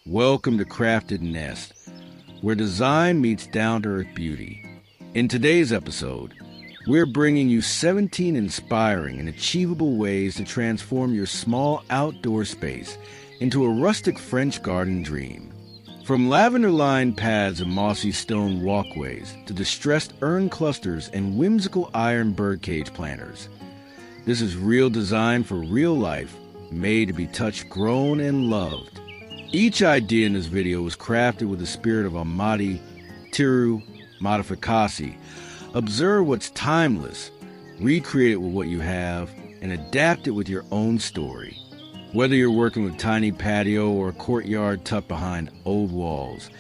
Welcome to Crafted Nest, where design meets down-to-earth beauty. In today's episode, we're bringing you 17 inspiring and achievable ways to transform your small outdoor space into a rustic French garden dream. From lavender-lined paths and mossy stone walkways to distressed urn clusters and whimsical iron birdcage planters, this is real design for real life, made to be touched, grown, and loved. Each idea in this video was crafted with the spirit of Amati, Tiru, Modificasi. Observe what's timeless, recreate it with what you have, and adapt it with your own story. Whether you're working with tiny patio or a courtyard tucked behind old walls,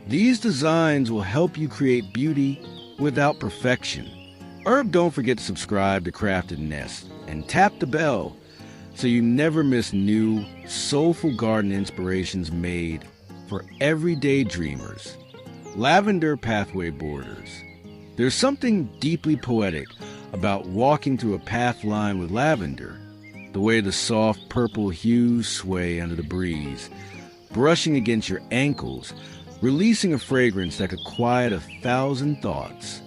these designs will help you create beauty without perfection. Don't forget to subscribe to Crafted Nest and tap the bell so you never miss new, soulful garden inspirations made for everyday dreamers. Lavender pathway borders. There's something deeply poetic about walking through a path lined with lavender, the way the soft purple hues sway under the breeze, brushing against your ankles, releasing a fragrance that could quiet 1,000 thoughts.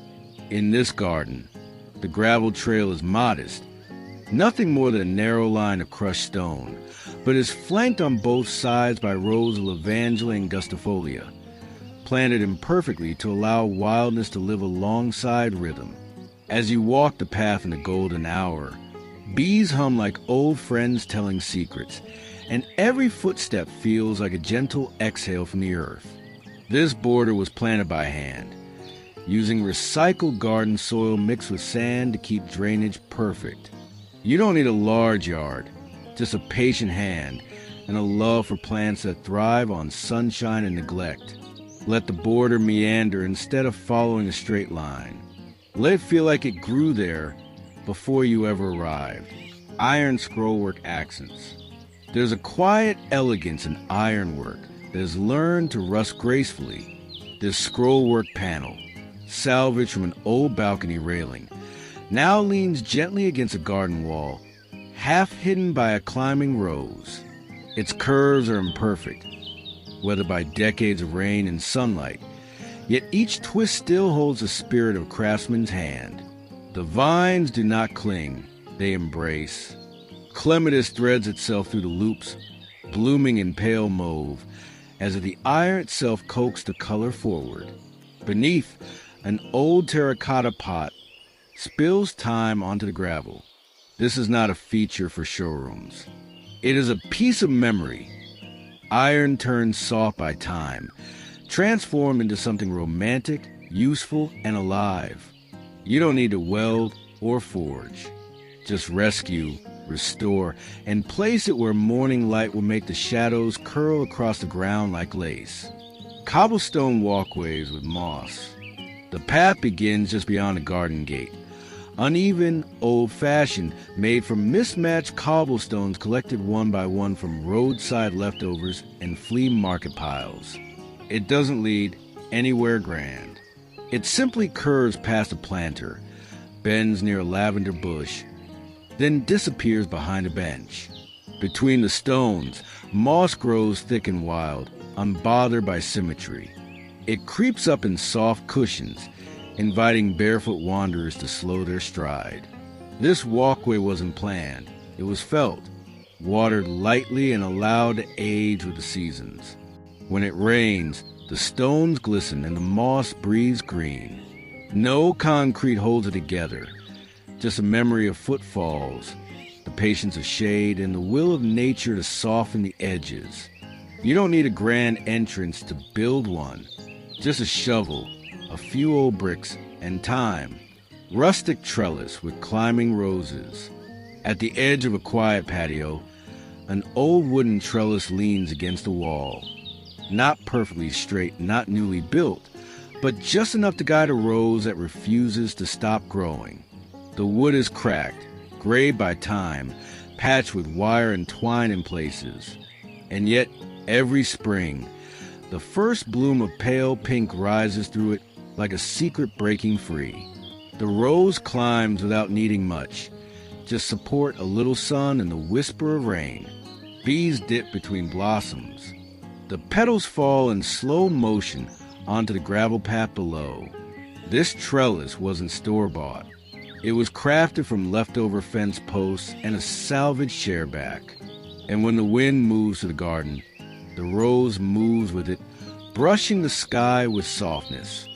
In this garden, the gravel trail is modest, nothing more than a narrow line of crushed stone, but is flanked on both sides by rows of lavender and gustifolia, planted imperfectly to allow wildness to live alongside rhythm. As you walk the path in the golden hour, bees hum like old friends telling secrets, and every footstep feels like a gentle exhale from the earth. This border was planted by hand, using recycled garden soil mixed with sand to keep drainage perfect. You don't need a large yard, just a patient hand and a love for plants that thrive on sunshine and neglect. Let the border meander instead of following a straight line. Let it feel like it grew there before you ever arrived. Iron scrollwork accents. There's a quiet elegance in ironwork that has learned to rust gracefully. This scrollwork panel, salvaged from an old balcony railing, now leans gently against a garden wall, half hidden by a climbing rose. Its curves are imperfect, weathered by decades of rain and sunlight, yet each twist still holds the spirit of a craftsman's hand. The vines do not cling, they embrace. Clematis threads itself through the loops, blooming in pale mauve, as if the iron itself coaxed the color forward. Beneath, an old terracotta pot spills time onto the gravel. This is not a feature for showrooms. It is a piece of memory. Iron turned soft by time, transformed into something romantic, useful, and alive. You don't need to weld or forge. Just rescue, restore, and place it where morning light will make the shadows curl across the ground like lace. Cobblestone walkways with moss. The path begins just beyond the garden gate. Uneven, old-fashioned, made from mismatched cobblestones collected one by one from roadside leftovers and flea market piles. It doesn't lead anywhere grand. It simply curves past a planter, bends near a lavender bush, then disappears behind a bench. Between the stones, moss grows thick and wild, unbothered by symmetry. It creeps up in soft cushions, inviting barefoot wanderers to slow their stride. This walkway wasn't planned. It was felt, watered lightly and allowed to age with the seasons. When it rains, the stones glisten and the moss breathes green. No concrete holds it together, just a memory of footfalls, the patience of shade, and the will of nature to soften the edges. You don't need a grand entrance to build one, just a shovel, a few old bricks, and time. Rustic trellis with climbing roses. At the edge of a quiet patio, an old wooden trellis leans against the wall. Not perfectly straight, not newly built, but just enough to guide a rose that refuses to stop growing. The wood is cracked, grayed by time, patched with wire and twine in places. And yet, every spring, the first bloom of pale pink rises through it like a secret breaking free. The rose climbs without needing much, just support, a little sun, and the whisper of rain. Bees dip between blossoms. The petals fall in slow motion onto the gravel path below. This trellis wasn't store-bought. It was crafted from leftover fence posts and a salvaged chairback. And when the wind moves to the garden, the rose moves with it, brushing the sky with softness.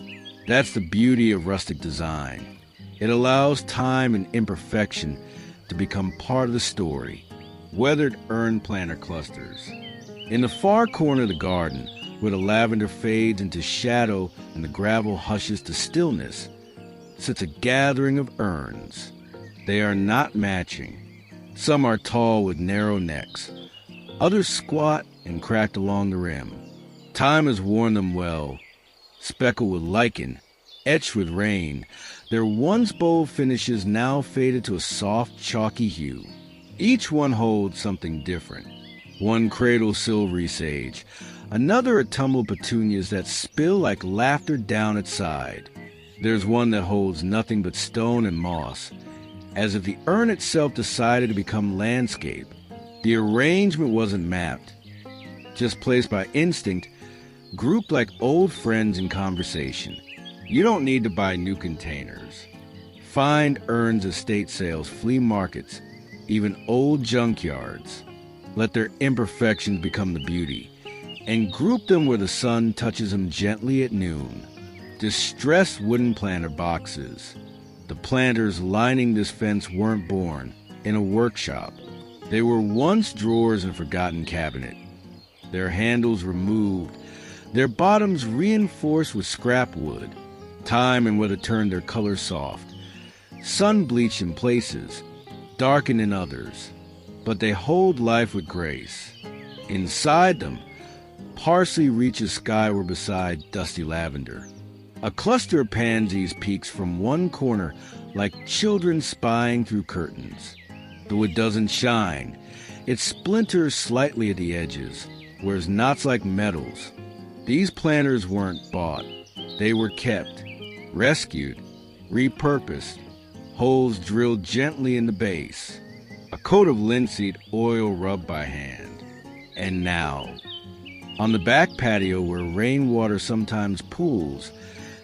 That's the beauty of rustic design. It allows time and imperfection to become part of the story. Weathered urn planter clusters. In the far corner of the garden, where the lavender fades into shadow and the gravel hushes to stillness, sits a gathering of urns. They are not matching. Some are tall with narrow necks. Others squat and cracked along the rim. Time has worn them well, speckled with lichen, etched with rain. Their once bold finishes now faded to a soft, chalky hue. Each one holds something different. One cradles silvery sage, another a tumble of petunias that spill like laughter down its side. There's one that holds nothing but stone and moss, as if the urn itself decided to become landscape. The arrangement wasn't mapped, just placed by instinct, grouped like old friends in conversation. You don't need to buy new containers. Find urns, estate sales, flea markets, even old junkyards. Let their imperfections become the beauty, and group them where the sun touches them gently at noon. Distressed wooden planter boxes. The planters lining this fence weren't born in a workshop. They were once drawers in a forgotten cabinet. Their handles removed, their bottoms reinforced with scrap wood. Time and weather turned their color soft. Sun bleached in places, darkened in others, but they hold life with grace. Inside them, parsley reaches skyward beside dusty lavender. A cluster of pansies peeks from one corner like children spying through curtains. Though it doesn't shine, it splinters slightly at the edges, wears knots like metals. These planters weren't bought. They were kept, rescued, repurposed, holes drilled gently in the base, a coat of linseed oil rubbed by hand. And now, on the back patio where rainwater sometimes pools,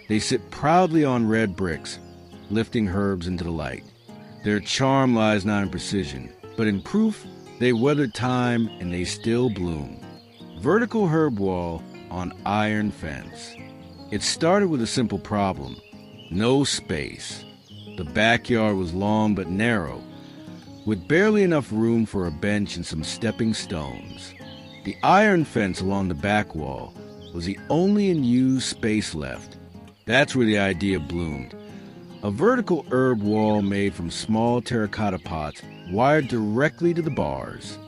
they sit proudly on red bricks, lifting herbs into the light. Their charm lies not in precision, but in proof they weathered time and they still bloom. Vertical herb wall on iron fence. It started with a simple problem: no space. The backyard was long but narrow, with barely enough room for a bench and some stepping stones. The iron fence along the back wall was the only unused space left. That's where the idea bloomed. A vertical herb wall made from small terracotta pots wired directly to the bars.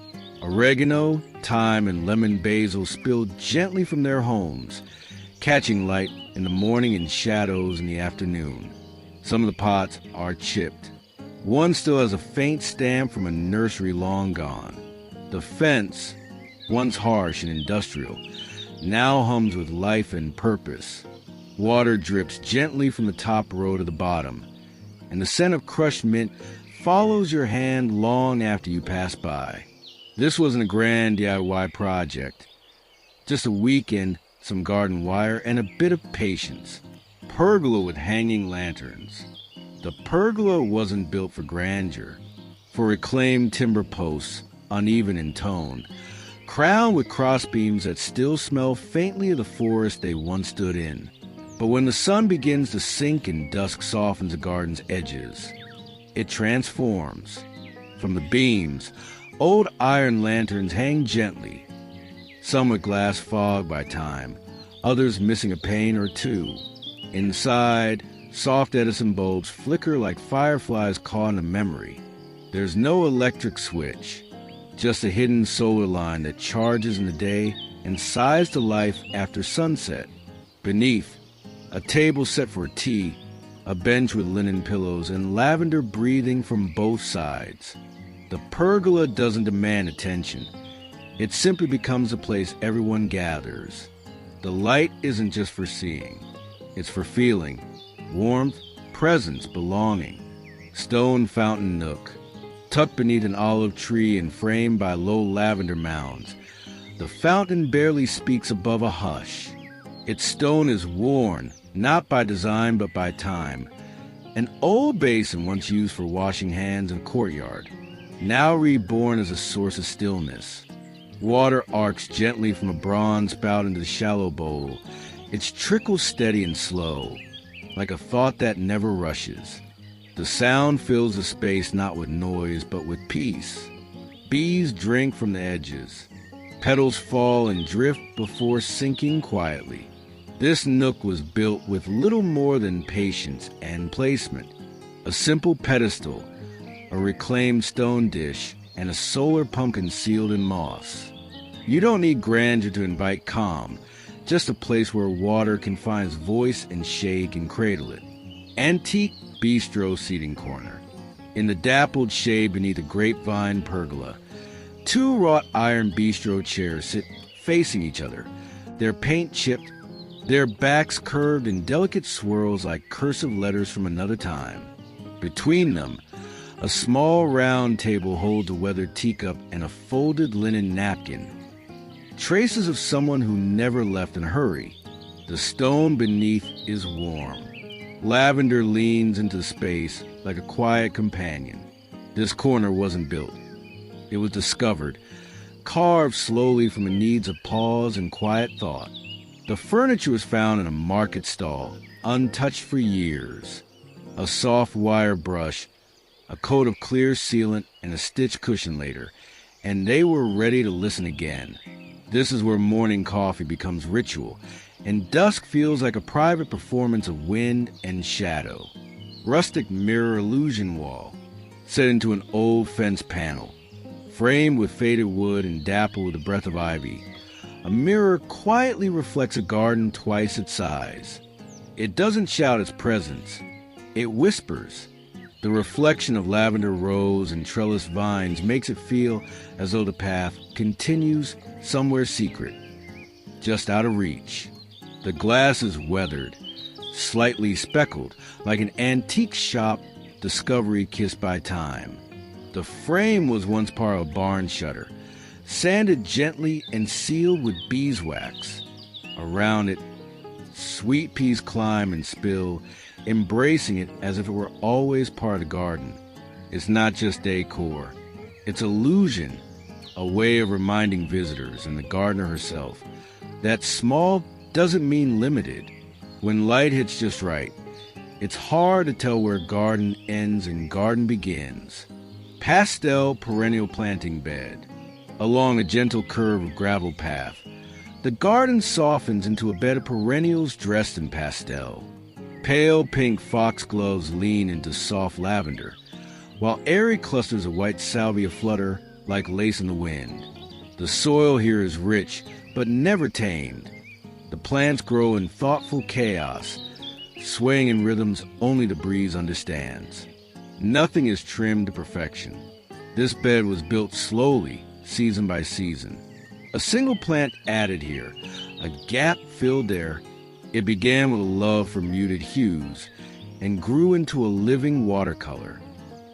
Oregano, thyme, and lemon basil spilled gently from their homes, catching light in the morning and shadows in the afternoon. Some of the pots are chipped. One still has a faint stamp from a nursery long gone. The fence, once harsh and industrial, now hums with life and purpose. Water drips gently from the top row to the bottom, and the scent of crushed mint follows your hand long after you pass by. This wasn't a grand DIY project. Just a weekend, some garden wire, and a bit of patience. Pergola with hanging lanterns. The pergola wasn't built for grandeur, for reclaimed timber posts, uneven in tone, crowned with crossbeams that still smell faintly of the forest they once stood in. But when the sun begins to sink and dusk softens the garden's edges, it transforms. From the beams, old iron lanterns hang gently, some with glass fogged by time, others missing a pane or two. Inside, soft Edison bulbs flicker like fireflies caught in a memory. There's no electric switch, just a hidden solar line that charges in the day and sighs to life after sunset. Beneath, a table set for tea, a bench with linen pillows, and lavender breathing from both sides. The pergola doesn't demand attention. It simply becomes a place everyone gathers. The light isn't just for seeing. It's for feeling. Warmth, presence, belonging. Stone fountain nook, tucked beneath an olive tree and framed by low lavender mounds. The fountain barely speaks above a hush. Its stone is worn, not by design but by time. An old basin once used for washing hands in a courtyard, now reborn as a source of stillness. Water arcs gently from a bronze spout into the shallow bowl, its trickle steady and slow, like a thought that never rushes. The sound fills the space not with noise but with peace. Bees drink from the edges. Petals fall and drift before sinking quietly. This nook was built with little more than patience and placement. A simple pedestal, a reclaimed stone dish, and a solar pumpkin sealed in moss. You don't need grandeur to invite calm, just a place where water can find its voice and shade can cradle it. Antique bistro seating corner. In the dappled shade beneath a grapevine pergola, two wrought iron bistro chairs sit facing each other, their paint chipped, their backs curved in delicate swirls like cursive letters from another time. Between them, a small round table holds a weathered teacup and a folded linen napkin. Traces of someone who never left in a hurry. The stone beneath is warm. Lavender leans into space like a quiet companion. This corner wasn't built. It was discovered, carved slowly from the needs of pause and quiet thought. The furniture was found in a market stall, untouched for years. A soft wire brush, a coat of clear sealant, and a stitched cushion later, and they were ready to listen again. This is where morning coffee becomes ritual, and dusk feels like a private performance of wind and shadow. Rustic mirror illusion wall, set into an old fence panel, framed with faded wood and dappled with a breath of ivy. A mirror quietly reflects a garden twice its size. It doesn't shout its presence. It whispers. The reflection of lavender rose and trellised vines makes it feel as though the path continues somewhere secret, just out of reach. The glass is weathered, slightly speckled, like an antique shop discovery kissed by time. The frame was once part of a barn shutter, sanded gently and sealed with beeswax. Around it, sweet peas climb and spill, embracing it as if it were always part of the garden. It's not just decor. It's illusion, a way of reminding visitors and the gardener herself that small doesn't mean limited. When light hits just right, it's hard to tell where garden ends and garden begins. Pastel perennial planting bed. Along a gentle curve of gravel path, the garden softens into a bed of perennials dressed in pastel. Pale pink foxgloves lean into soft lavender, while airy clusters of white salvia flutter like lace in the wind. The soil here is rich, but never tamed. The plants grow in thoughtful chaos, swaying in rhythms only the breeze understands. Nothing is trimmed to perfection. This bed was built slowly, season by season. A single plant added here, a gap filled there. It began with a love for muted hues and grew into a living watercolor.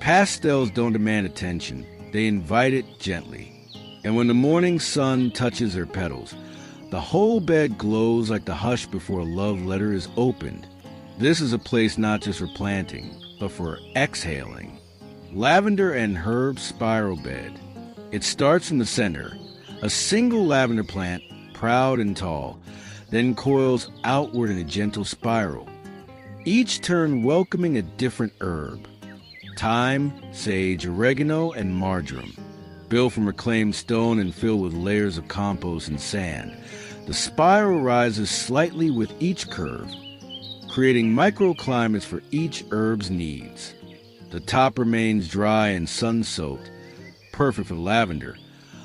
Pastels don't demand attention, they invite it gently. And when the morning sun touches their petals, the whole bed glows like the hush before a love letter is opened. This is a place not just for planting, but for exhaling. Lavender and herb spiral bed. It starts from the center, a single lavender plant, proud and tall, then coils outward in a gentle spiral, each turn welcoming a different herb. Thyme, sage, oregano, and marjoram. Built from reclaimed stone and filled with layers of compost and sand, the spiral rises slightly with each curve, creating microclimates for each herb's needs. The top remains dry and sun-soaked, perfect for lavender,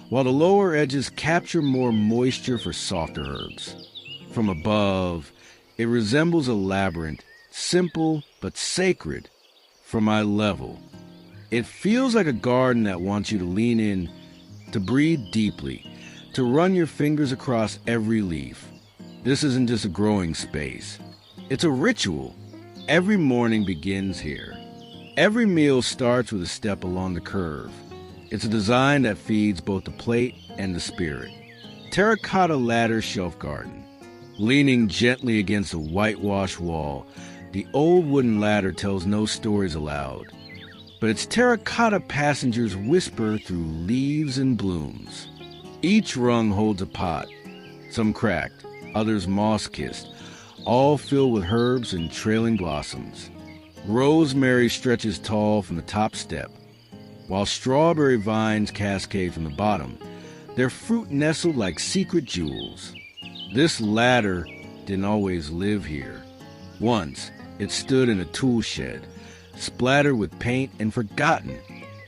while the lower edges capture more moisture for softer herbs. From above, it resembles a labyrinth, simple but sacred. From my level, it feels like a garden that wants you to lean in, to breathe deeply, to run your fingers across every leaf. This isn't just a growing space. It's a ritual. Every morning begins here. Every meal starts with a step along the curve. It's a design that feeds both the plate and the spirit. terracotta ladder shelf garden. Leaning gently against a whitewashed wall, the old wooden ladder tells no stories aloud, but its terracotta passengers whisper through leaves and blooms. Each rung holds a pot, some cracked, others moss-kissed, all filled with herbs and trailing blossoms. Rosemary stretches tall from the top step, while strawberry vines cascade from the bottom, their fruit nestled like secret jewels. This ladder didn't always live here. Once, it stood in a tool shed, splattered with paint and forgotten.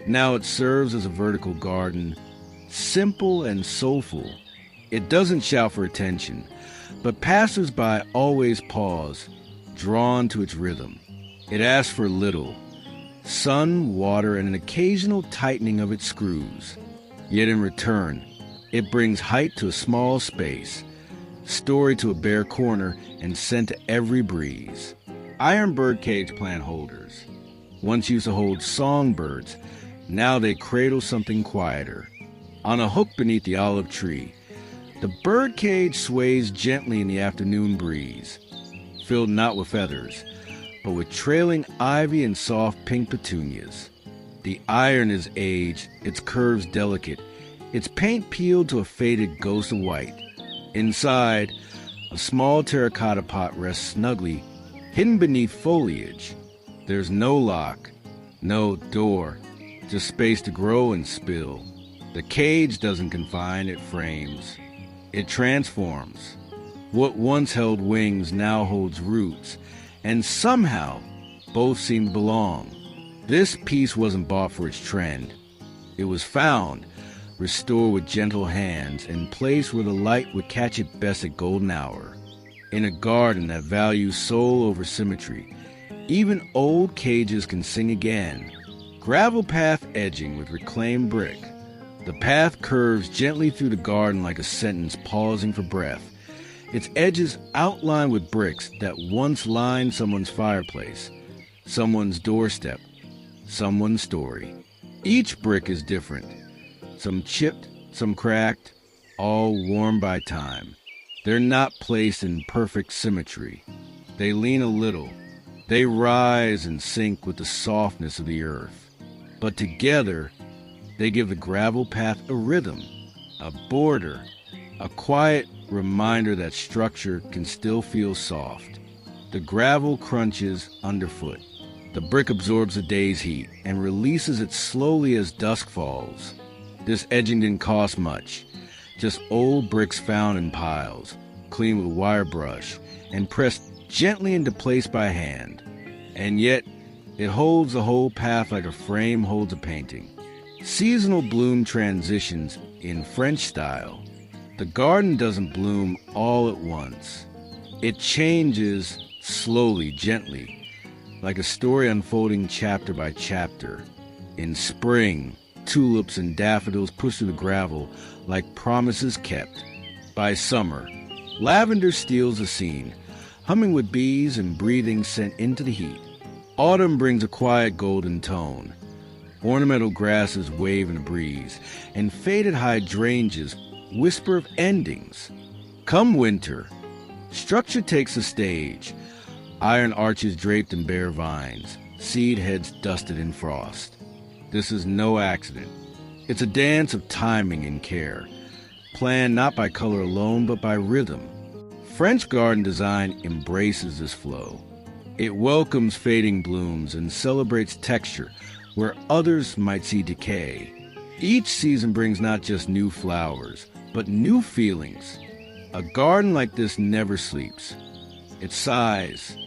Now it serves as a vertical garden, simple and soulful. It doesn't shout for attention, but passers-by always pause, drawn to its rhythm. It asks for little: sun, water, and an occasional tightening of its screws. Yet in return, it brings height to a small space, story to a bare corner, and scent to every breeze. Iron birdcage plant holders. Once used to hold songbirds, now they cradle something quieter. On a hook beneath the olive tree, the birdcage sways gently in the afternoon breeze, filled not with feathers, but with trailing ivy and soft pink petunias. The iron is aged, its curves delicate, its paint peeled to a faded ghost of white. Inside, a small terracotta pot rests snugly, hidden beneath foliage. There's no lock, no door, just space to grow and spill. The cage doesn't confine, it frames. It transforms. What once held wings now holds roots, and somehow both seem to belong. This piece wasn't bought for its trend. It was found, restored with gentle hands, and placed where the light would catch it best at golden hour. In a garden that values soul over symmetry, even old cages can sing again. Gravel path edging with reclaimed brick. The path curves gently through the garden like a sentence pausing for breath, its edges outlined with bricks that once lined someone's fireplace, someone's doorstep, someone's story. Each brick is different, some chipped, some cracked, all worn by time. They're not placed in perfect symmetry. They lean a little. They rise and sink with the softness of the earth. But together, they give the gravel path a rhythm, a border, a quiet reminder that structure can still feel soft. The gravel crunches underfoot. The brick absorbs the day's heat and releases it slowly as dusk falls. This edging didn't cost much, just old bricks found in piles, cleaned with a wire brush, and pressed gently into place by hand. And yet, it holds the whole path like a frame holds a painting. Seasonal bloom transitions in French style. The garden doesn't bloom all at once. It changes slowly, gently, like a story unfolding chapter by chapter. In spring, tulips and daffodils push through the gravel like promises kept. By summer, lavender steals the scene, humming with bees and breathing scent into the heat. Autumn brings a quiet golden tone. Ornamental grasses wave in the breeze, and faded hydrangeas whisper of endings. Come winter, structure takes the stage. Iron arches draped in bare vines, seed heads dusted in frost. This is no accident. It's a dance of timing and care, planned not by color alone, but by rhythm. French garden design embraces this flow. It welcomes fading blooms and celebrates texture where others might see decay. Each season brings not just new flowers, but new feelings. A garden like this never sleeps. It sighs,